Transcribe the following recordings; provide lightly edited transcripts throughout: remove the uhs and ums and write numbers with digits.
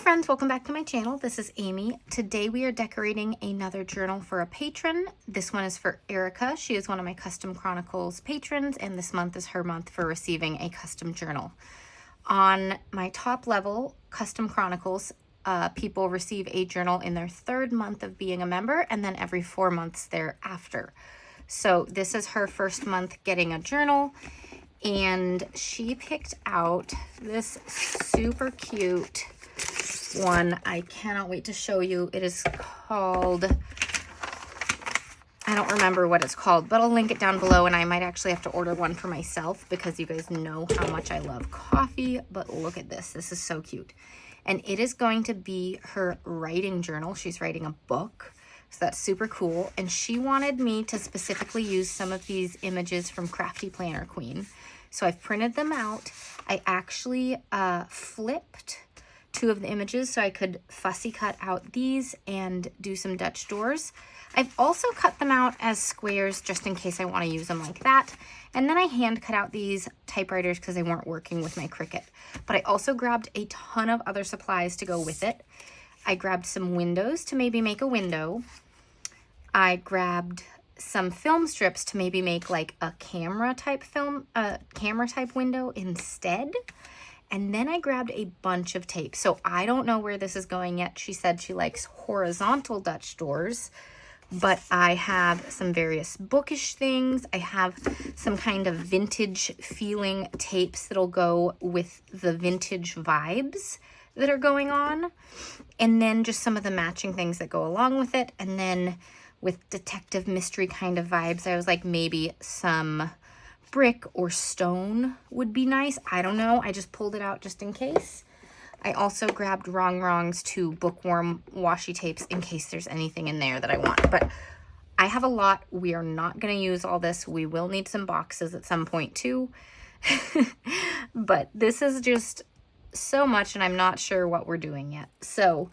friends, welcome back to my channel. This is Amy. Today we are decorating another journal for a patron. This one is for Erica. She is one of my Custom Chronicles patrons, and this month is her month for receiving a custom journal. On my top level, Custom Chronicles, people receive a journal in their 3rd month of being a member, and then every 4 months thereafter. So this is her first month getting a journal, and she picked out this super cute one. I cannot wait to show you. It is called, I don't remember what it's called, but I'll link it down below, and I might actually have to order one for myself because you guys know how much I love coffee. But look at this. This is so cute. And it is going to be her writing journal. She's writing a book. So that's super cool. And she wanted me to specifically use some of these images from Crafty Planner Queen. So I've printed them out. I actually flipped 2 of the images so I could fussy cut out these and do some Dutch doors. I've also cut them out as squares just in case I want to use them like that. And then I hand cut out these typewriters because they weren't working with my Cricut. But I also grabbed a ton of other supplies to go with it. I grabbed some windows to maybe make a window. I grabbed some film strips to maybe make like a camera type window instead. And then I grabbed a bunch of tape. So I don't know where this is going yet. She said she likes horizontal Dutch doors, but I have some various bookish things. I have some kind of vintage feeling tapes that'll go with the vintage vibes that are going on. And then just some of the matching things that go along with it. And then with detective mystery kind of vibes, I was like, maybe some brick or stone would be nice. I don't know. I just pulled it out just in case. I also grabbed Wrongs 2 bookworm washi tapes in case there's anything in there that I want. But I have a lot. We are not going to use all this. We will need some boxes at some point too. But this is just so much, and I'm not sure what we're doing yet. So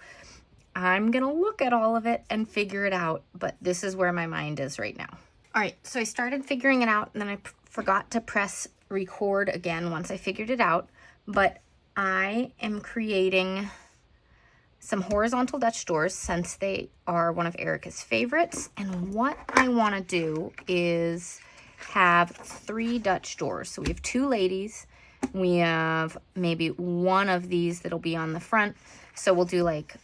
I'm going to look at all of it and figure it out. But this is where my mind is right now. All right, so I started figuring it out, and then I forgot to press record again once I figured it out. But I am creating some horizontal Dutch doors since they are one of Erica's favorites. And what I want to do is have 3 Dutch doors. So we have 2 ladies. We have maybe one of these that'll be on the front. So we'll do like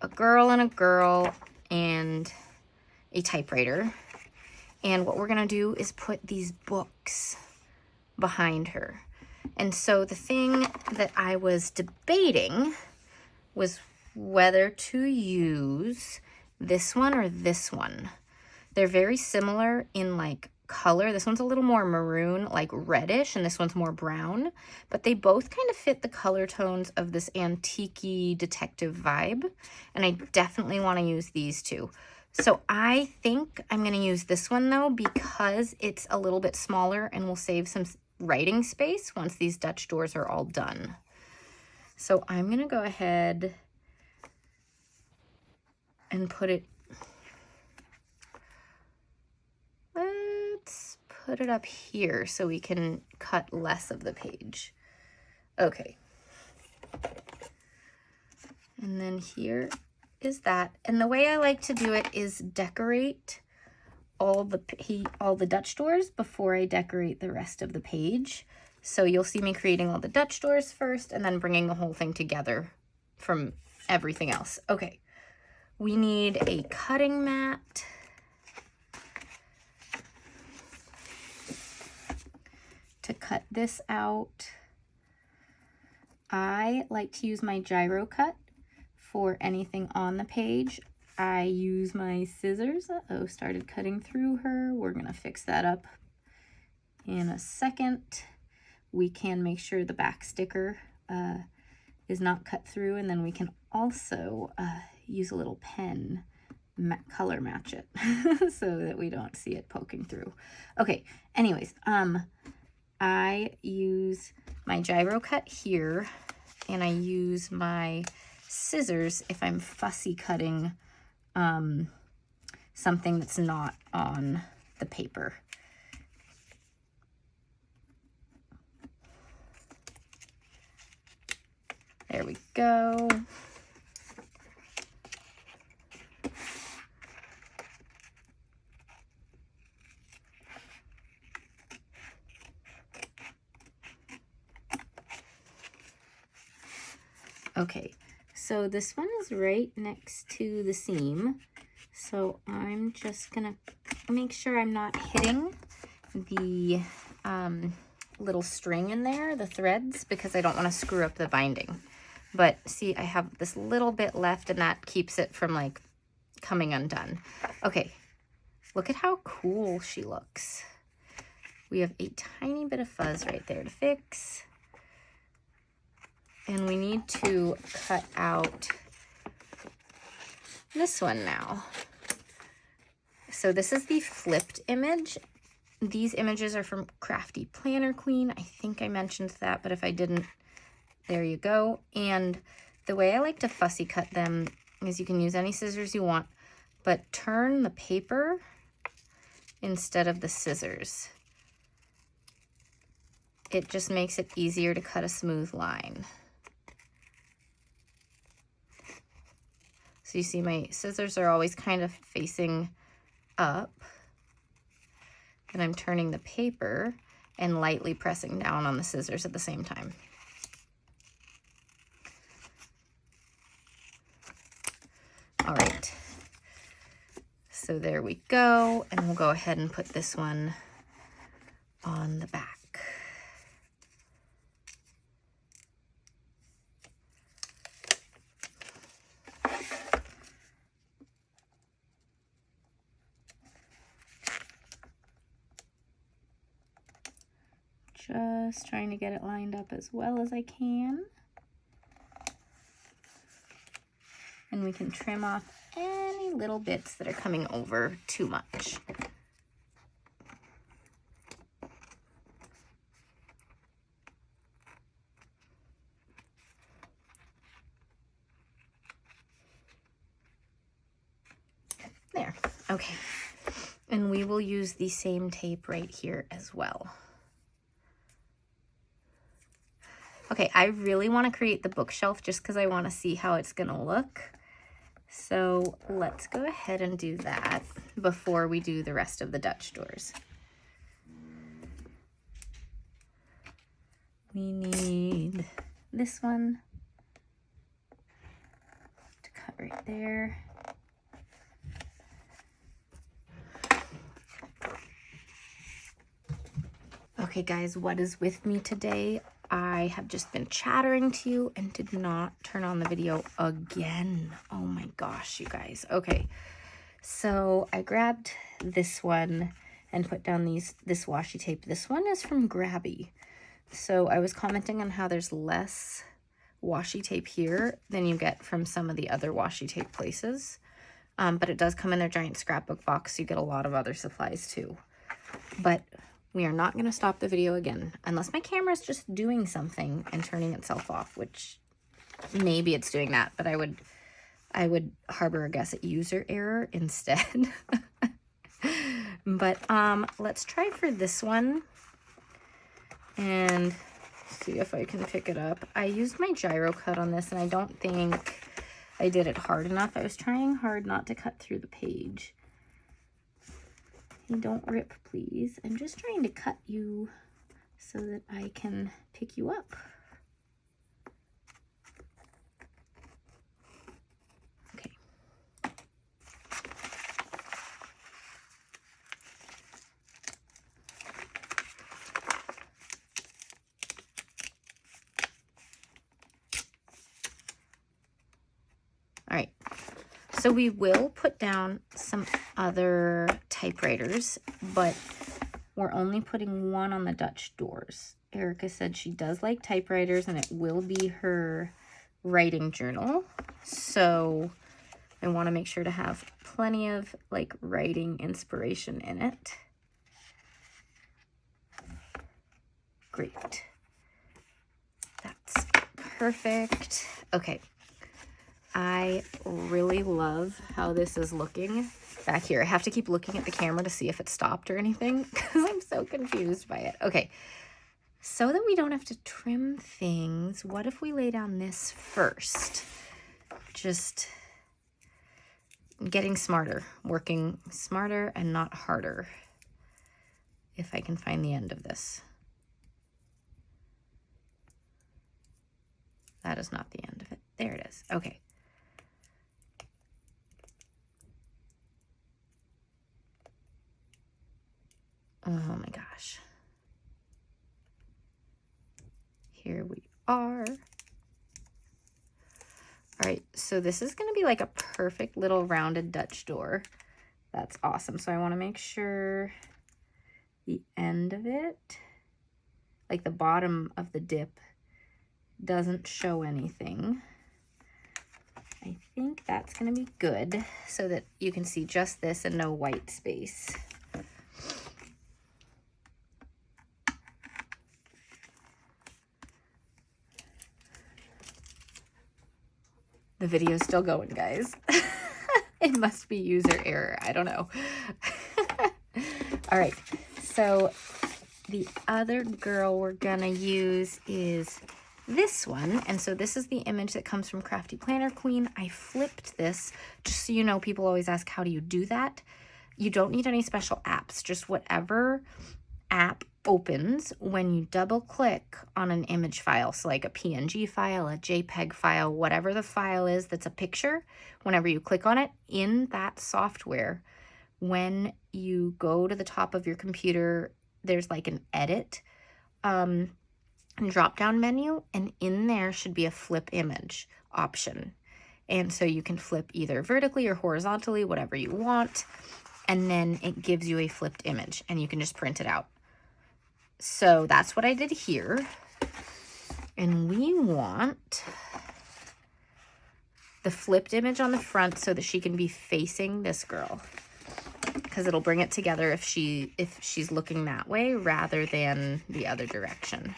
a girl and a typewriter. And what we're going to do is put these books behind her. And so the thing that I was debating was whether to use this one or this one. They're very similar in like color. This one's a little more maroon, like reddish, and this one's more brown. But they both kind of fit the color tones of this antique-y detective vibe. And I definitely want to use these 2. So I think I'm going to use this one though because it's a little bit smaller and will save some writing space once these Dutch doors are all done. So I'm going to go ahead and put it, let's put it up here so we can cut less of the page. Okay. And then here is that. And the way I like to do it is decorate all the Dutch doors before I decorate the rest of the page. So you'll see me creating all the Dutch doors first and then bringing the whole thing together from everything else. Okay, we need a cutting mat. To cut this out. I like to use my gyro cut for anything on the page. I use my scissors. Uh-oh, started cutting through her. We're gonna fix that up in a second. We can make sure the back sticker is not cut through, and then we can also use a little pen, color match it so that we don't see it poking through. Okay, anyways, I use my gyro cut here, and I use my scissors if I'm fussy cutting something that's not on the paper. There we go. Okay, so this one is right next to the seam. So I'm just gonna make sure I'm not hitting the little string in there, the threads, because I don't want to screw up the binding. But see, I have this little bit left and that keeps it from like coming undone. Okay, look at how cool she looks. We have a tiny bit of fuzz right there to fix. And we need to cut out this one now. So this is the flipped image. These images are from Crafty Planner Queen. I think I mentioned that, but if I didn't, there you go. And the way I like to fussy cut them is you can use any scissors you want, but turn the paper instead of the scissors. It just makes it easier to cut a smooth line. So you see my scissors are always kind of facing up, and I'm turning the paper and lightly pressing down on the scissors at the same time. All right, so there we go, and we'll go ahead and put this one on the back. Just trying to get it lined up as well as I can. And we can trim off any little bits that are coming over too much. There, okay. And we will use the same tape right here as well. Okay, I really want to create the bookshelf just because I want to see how it's going to look. So let's go ahead and do that before we do the rest of the Dutch doors. We need this one to cut right there. Okay guys, what is with me today? I have just been chattering to you and did not turn on the video again. Oh my gosh, you guys. Okay, so I grabbed this one and put down this washi tape. This one is from Grabby. So I was commenting on how there's less washi tape here than you get from some of the other washi tape places. But it does come in their giant scrapbook box, so you get a lot of other supplies too. But we are not going to stop the video again unless my camera is just doing something and turning itself off, which maybe it's doing that, but I would harbor a guess at user error instead. But let's try for this one and see if I can pick it up. I used my gyro cut on this and I don't think I did it hard enough. I was trying hard not to cut through the page. And don't rip, please. I'm just trying to cut you so that I can pick you up. Okay. All right. So we will put down some other typewriters, but we're only putting one on the Dutch doors. Erica said she does like typewriters and it will be her writing journal. So I want to make sure to have plenty of like writing inspiration in it. Great. That's perfect. Okay. I really love how this is looking back here. I have to keep looking at the camera to see if it stopped or anything because I'm so confused by it. Okay, so that we don't have to trim things, what if we lay down this first? Just getting smarter, working smarter and not harder. If I can find the end of this. That is not the end of it. There it is. Okay. Oh my gosh. Here we are. All right, so this is going to be like a perfect little rounded Dutch door. That's awesome. So I want to make sure the end of it, like the bottom of the dip, doesn't show anything. I think that's going to be good so that you can see just this and no white space. The video's still going, guys. It must be user error. I don't know. All right, so the other girl we're gonna use is this one. And so this is the image that comes from Crafty Planner Queen. I flipped this, just so you know, people always ask, how do you do that? You don't need any special apps, just whatever app opens when you double click on an image file. So like a PNG file, a JPEG file, whatever the file is that's a picture, whenever you click on it in that software, when you go to the top of your computer, there's like an edit drop down menu, and in there should be a flip image option. And so you can flip either vertically or horizontally, whatever you want, and then it gives you a flipped image and you can just print it out. So that's what I did here. And we want the flipped image on the front so that she can be facing this girl, because it'll bring it together if she's looking that way rather than the other direction.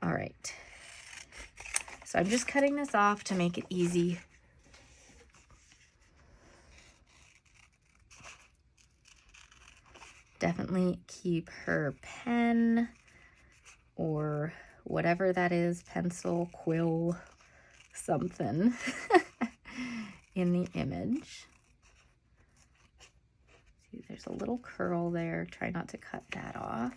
All right. So I'm just cutting this off to make it easy. Definitely keep her pen or whatever that is, pencil, quill, something in the image. See, there's a little curl there. Try not to cut that off.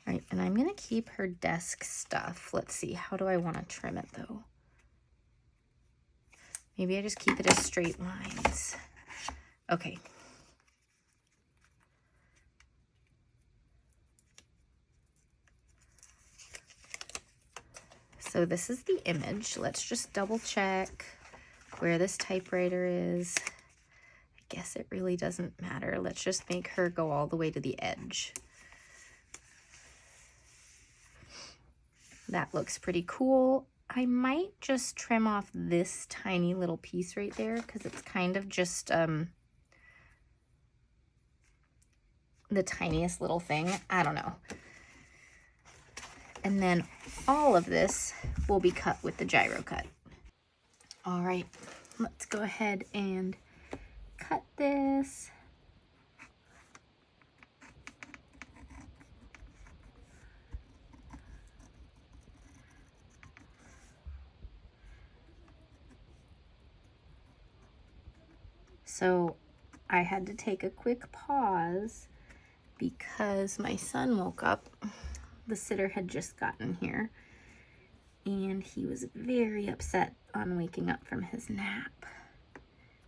All right, and I'm going to keep her desk stuff. Let's see, how do I want to trim it though? Maybe I just keep it as straight lines. Okay. So this is the image. Let's just double check where this typewriter is. I guess it really doesn't matter. Let's just make her go all the way to the edge. That looks pretty cool. I might just trim off this tiny little piece right there because it's kind of just the tiniest little thing. I don't know. And then all of this will be cut with the gyro cut. All right, let's go ahead and cut this. So I had to take a quick pause because my son woke up. The sitter had just gotten here and he was very upset on waking up from his nap.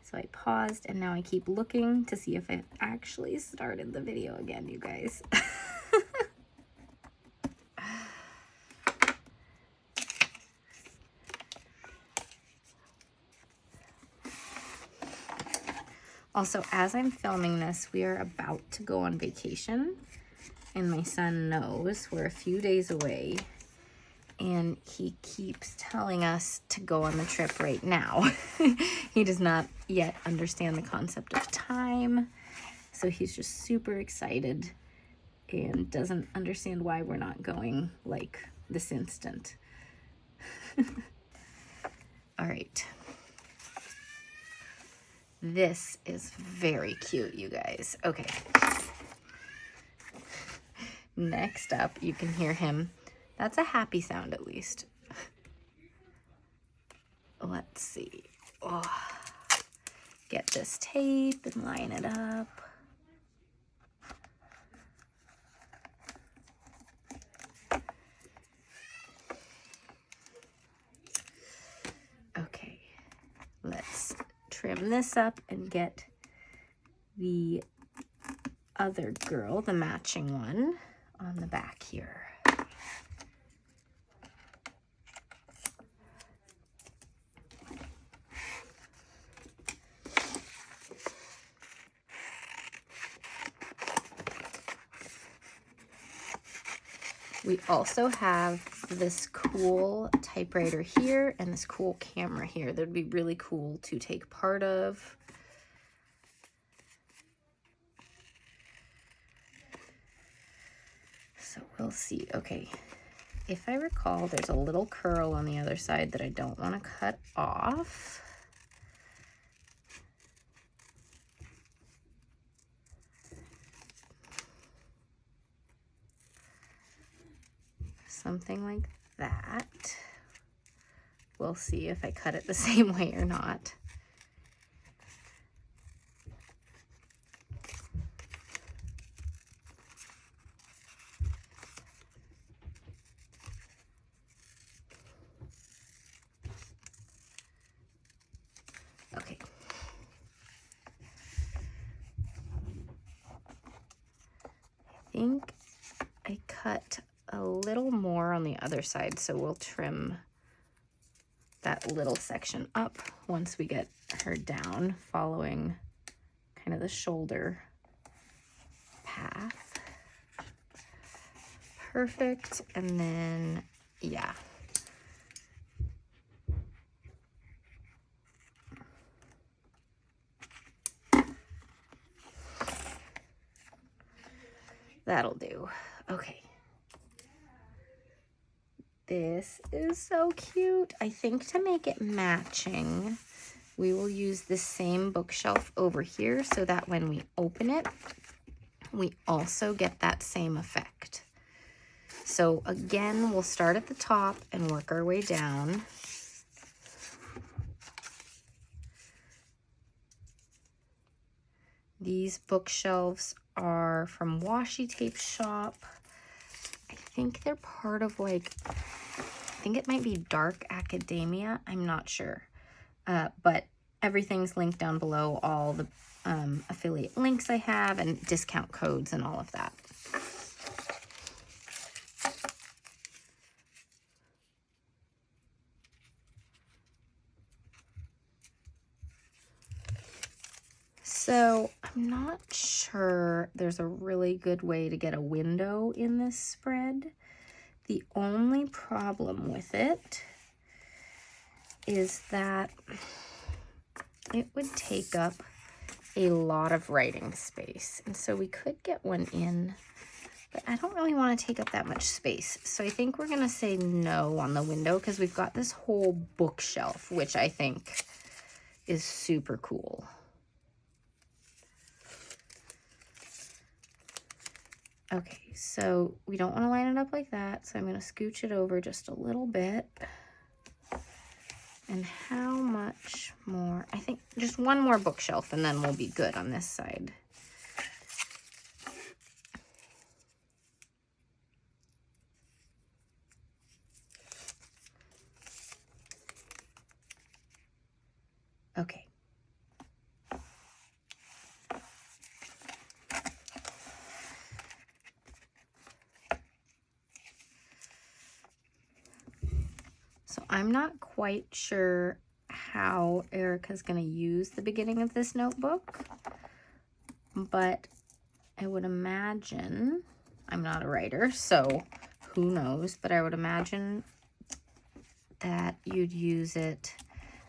So I paused and now I keep looking to see if I've actually started the video again, you guys. Also, as I'm filming this, we are about to go on vacation, and my son knows we're a few days away, and he keeps telling us to go on the trip right now. He does not yet understand the concept of time, so he's just super excited and doesn't understand why we're not going like this instant. All right. This is very cute, you guys. Okay. Next up, you can hear him. That's a happy sound, at least. Let's see. Oh, get this tape and line it up. Okay, let's trim this up and get the other girl, the matching one, on the back here. We also have this cool typewriter here and this cool camera here. That'd be really cool to take part of. So we'll see. Okay, if I recall, there's a little curl on the other side that I don't want to cut off. Something like that. We'll see if I cut it the same way or not. Okay. I think I cut a little more on the other side, so we'll trim that little section up once we get her down, following kind of the shoulder path. Perfect. And then, yeah. That'll do. Okay. This is so cute. I think to make it matching, we will use the same bookshelf over here so that when we open it, we also get that same effect. So again, we'll start at the top and work our way down. These bookshelves are from Washi Tape Shop. I think they're part of, like, I think it might be Dark Academia. I'm not sure. But everything's linked down below, all the affiliate links I have and discount codes and all of that. So I'm not sure there's a really good way to get a window in this spread. The only problem with it is that it would take up a lot of writing space. And so we could get one in, but I don't really want to take up that much space. So I think we're going to say no on the window because we've got this whole bookshelf, which I think is super cool. Okay, so we don't want to line it up like that, so I'm going to scooch it over just a little bit. And how much more? I think just one more bookshelf and then we'll be good on this side. Okay. So I'm not quite sure how Erica's going to use the beginning of this notebook, but I would imagine, I'm not a writer, so who knows, but I would imagine that you'd use it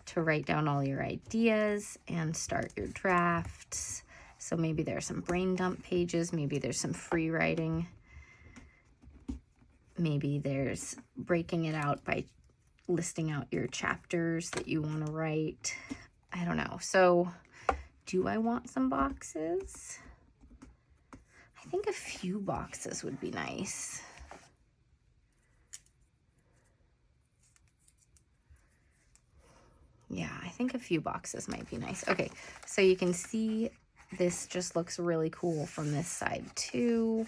to write down all your ideas and start your drafts. So maybe there's some brain dump pages, maybe there's some free writing, maybe there's breaking it out by listing out your chapters that you want to write. I don't know. So do I want some boxes? I think a few boxes would be nice. Yeah, I think a few boxes might be nice. Okay, so you can see this just looks really cool from this side too,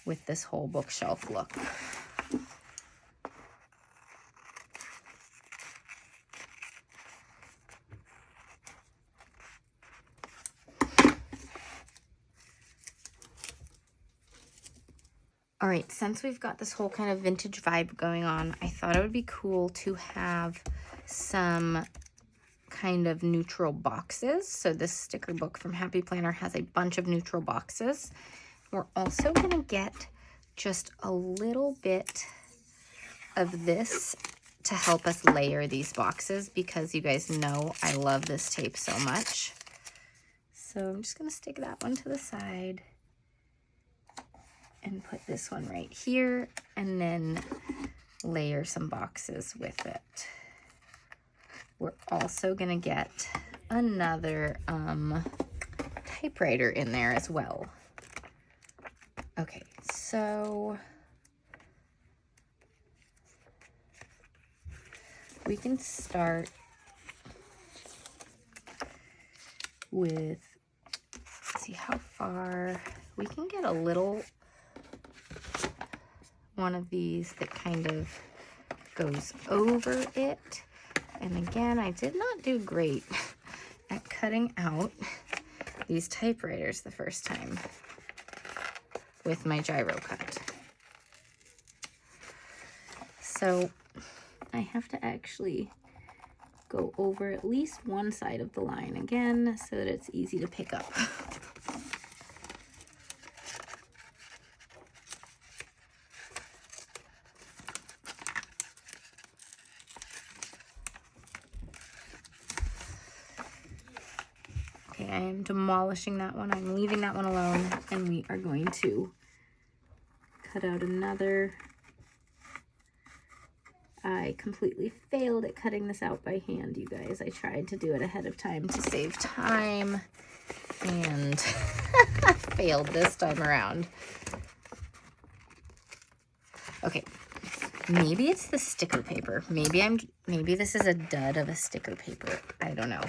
with this whole bookshelf look. All right, since we've got this whole kind of vintage vibe going on, I thought it would be cool to have some kind of neutral boxes. So this sticker book from Happy Planner has a bunch of neutral boxes. We're also gonna get just a little bit of this to help us layer these boxes, because you guys know I love this tape so much. So I'm just gonna stick that one to the side and put this one right here, and then layer some boxes with it. We're also gonna get another typewriter in there as well. Okay, so we can start with, let's see how far we can get. A little one of these that kind of goes over it. And again, I did not do great at cutting out these typewriters the first time with my gyro cut. So I have to actually go over at least one side of the line again so that it's easy to pick up. Okay, I am demolishing that one. I'm leaving that one alone, and we are going to cut out another. I completely failed at cutting this out by hand, you guys. I tried to do it ahead of time to save time and failed this time around. Okay, maybe it's the sticker paper. Maybe this is a dud of a sticker paper. I don't know.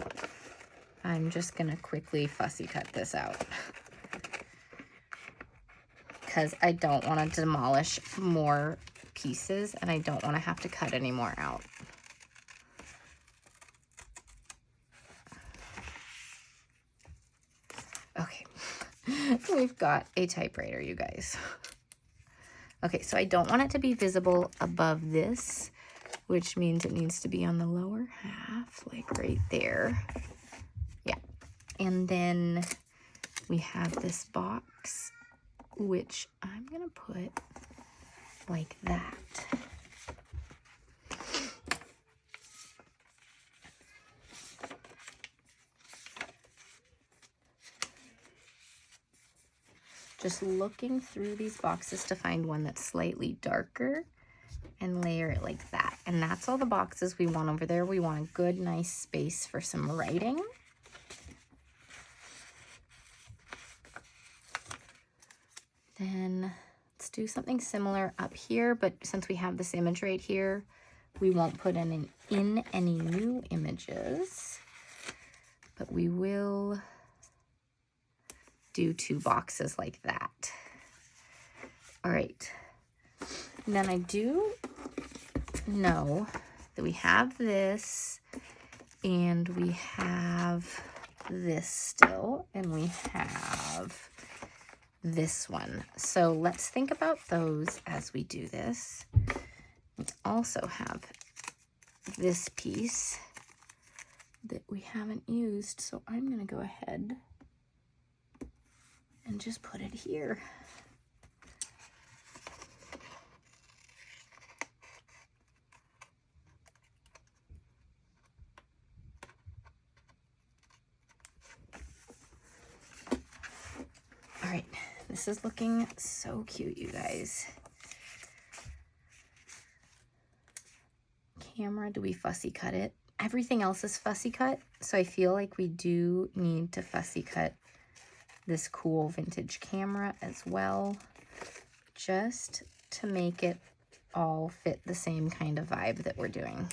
I'm just gonna quickly fussy cut this out because I don't want to demolish more pieces, and I don't want to have to cut any more out. Okay, we've got a typewriter, you guys. Okay, so I don't want it to be visible above this, which means it needs to be on the lower half, like right there. Yeah, and then we have this box, which I'm gonna put like that. Just looking through these boxes to find one that's slightly darker and layer it like that. And that's all the boxes we want over there. We want a good, nice space for some writing. Then let's do something similar up here, but since we have this image right here, we won't put in any new images, but we will do two boxes like that. All right, and then I do know that we have this, and we have this still, and we have this one. So let's think about those as we do this. We also have this piece that we haven't used, so I'm gonna go ahead and just put it here. All right, this is looking so cute, you guys. Camera, do we fussy cut it? Everything else is fussy cut, so I feel like we do need to fussy cut this cool vintage camera as well, just to make it all fit the same kind of vibe that we're doing.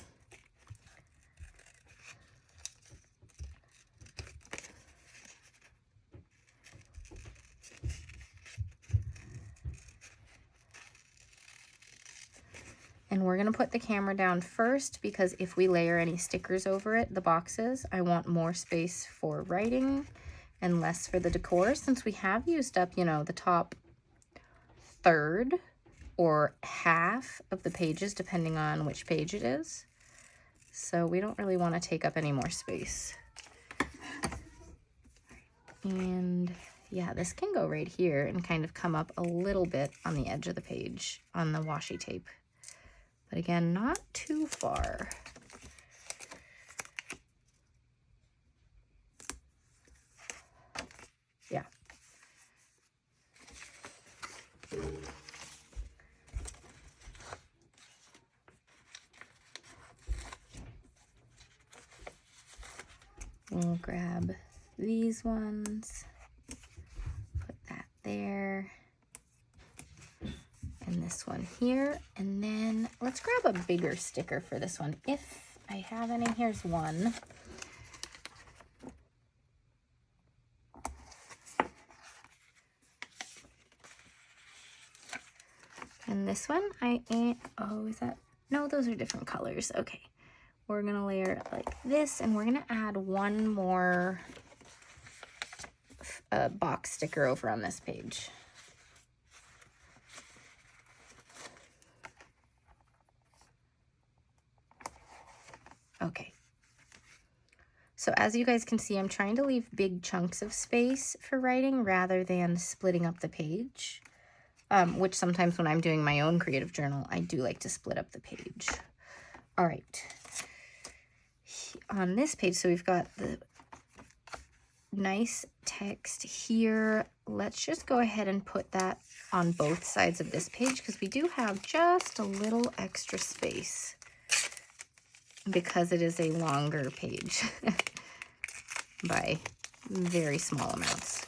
And we're gonna put the camera down first because if we layer any stickers over it, the boxes, I want more space for writing and less for the decor, since we have used up, you know, the top third or half of the pages, depending on which page it is. So we don't really want to take up any more space. And yeah, this can go right here and kind of come up a little bit on the edge of the page on the washi tape. But again, not too far. Yeah. We'll grab these ones, put that there, and this one here, and then let's grab a bigger sticker for this one. If I have any, here's one. And this one, oh, is that, no, those are different colors. Okay, we're gonna layer it like this, and we're gonna add one more box sticker over on this page. Okay. So as you guys can see, I'm trying to leave big chunks of space for writing rather than splitting up the page. Which sometimes when I'm doing my own creative journal, I do like to split up the page. All right. On this page, so we've got the nice text here. Let's just go ahead and put that on both sides of this page because we do have just a little extra space because it is a longer page by very small amounts.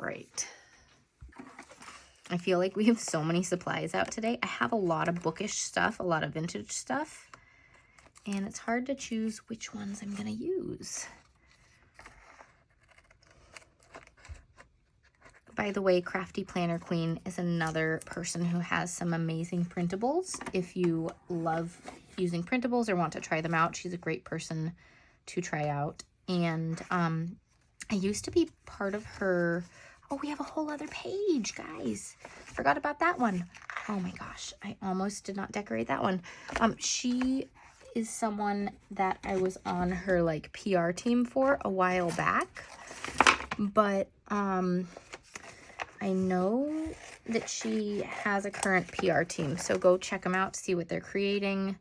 Right. I feel like we have so many supplies out today. I have a lot of bookish stuff, a lot of vintage stuff, and it's hard to choose which ones I'm going to use. By the way, Crafty Planner Queen is another person who has some amazing printables. If you love using printables or want to try them out, she's a great person to try out. And I used to be part of her. Oh, we have a whole other page, guys. Forgot about that one. Oh my gosh, I almost did not decorate that one. She is someone that I was on her like PR team for a while back, but I know that she has a current PR team, so go check them out, see what they're creating,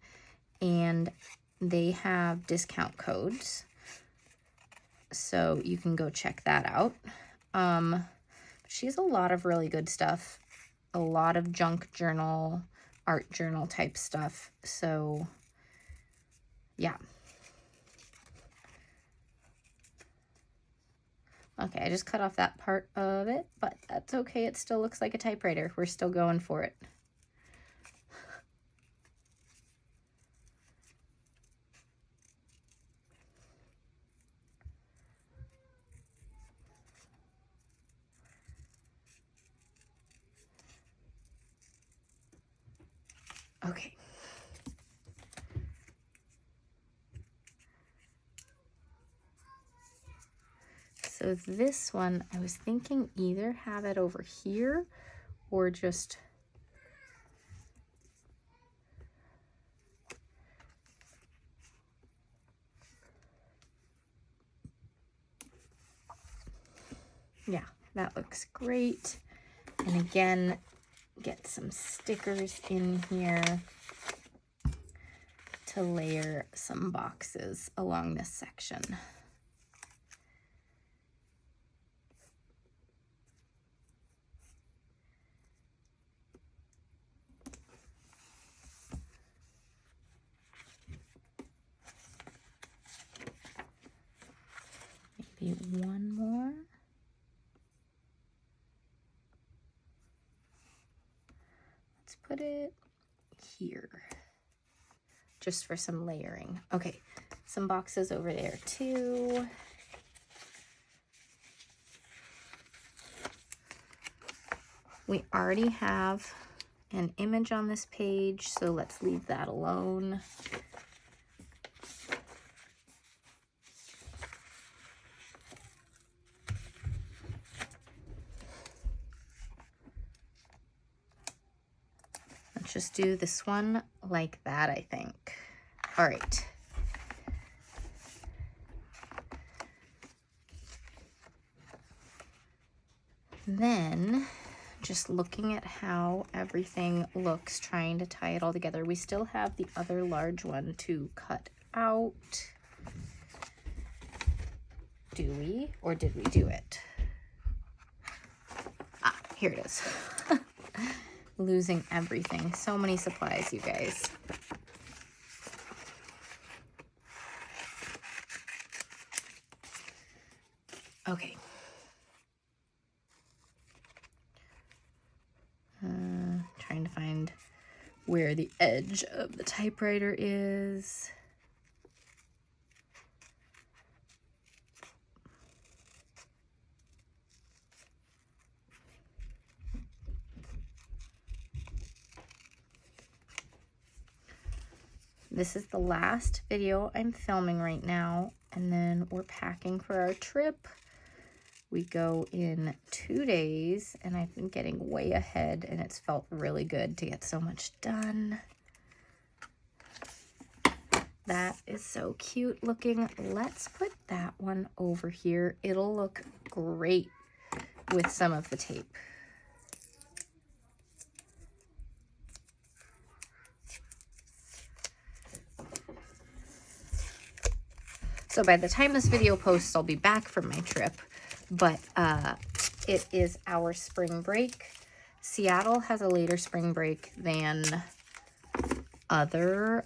and they have discount codes, so you can go check that out. She has a lot of really good stuff, a lot of junk journal, art journal type stuff. So yeah. Okay, I just cut off that part of it, but that's okay. It still looks like a typewriter. We're still going for it. Okay. So this one, I was thinking either have it over here or just yeah, that looks great. And again, get some stickers in here to layer some boxes along this section. Maybe one more. Let's put it here, just for some layering. Okay, some boxes over there too. We already have an image on this page, so let's leave that alone. Let's just do this one like that, I think. All right. Then, just looking at how everything looks, trying to tie it all together. We still have the other large one to cut out. Do we, or did we do it? Ah, here it is. Losing everything. So many supplies, you guys. Okay. Trying to find where the edge of the typewriter is. This is the last video I'm filming right now, and then we're packing for our trip. We go in 2 days, and I've been getting way ahead, and it's felt really good to get so much done. That is so cute looking. Let's put that one over here. It'll look great with some of the tape. So by the time this video posts, I'll be back from my trip, but it is our spring break. Seattle has a later spring break than other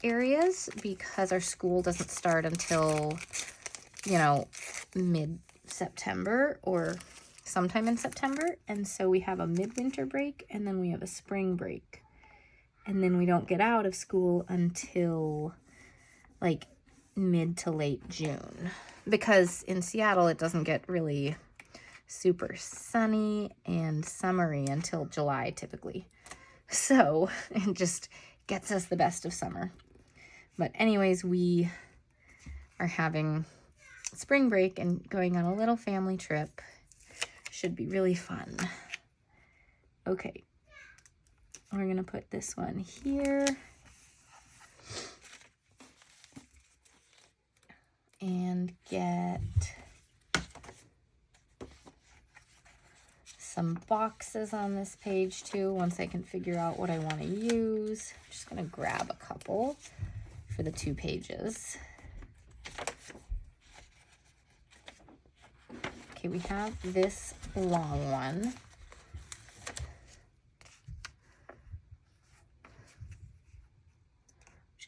areas because our school doesn't start until, you know, mid-September or sometime in September. And so we have a midwinter break, and then we have a spring break. And then we don't get out of school until like mid to late June, because in Seattle it doesn't get really super sunny and summery until July typically. So it just gets us the best of summer. But anyways, we are having spring break and going on a little family trip. Should be really fun. Okay, we're gonna put this one here. And get some boxes on this page too, once I can figure out what I want to use. I'm just going to grab a couple for the 2 pages. Okay, we have this long one.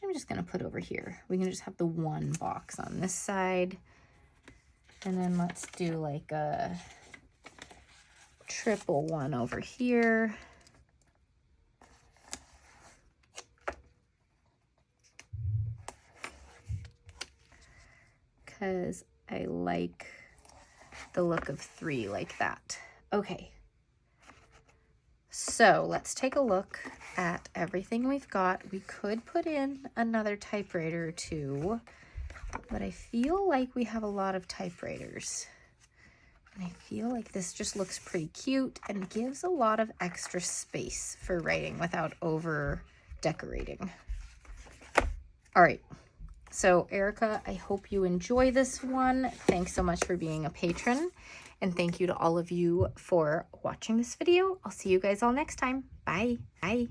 I'm just going to put over here. We can just have the one box on this side. And then let's do like a triple one over here. Because I like the look of 3 like that. Okay. So let's take a look at everything we've got. We could put in another typewriter or 2, but I feel like we have a lot of typewriters. And I feel like this just looks pretty cute and gives a lot of extra space for writing without over decorating. All right. So Erica, I hope you enjoy this one. Thanks so much for being a patron. And thank you to all of you for watching this video. I'll see you guys all next time. Bye. Bye.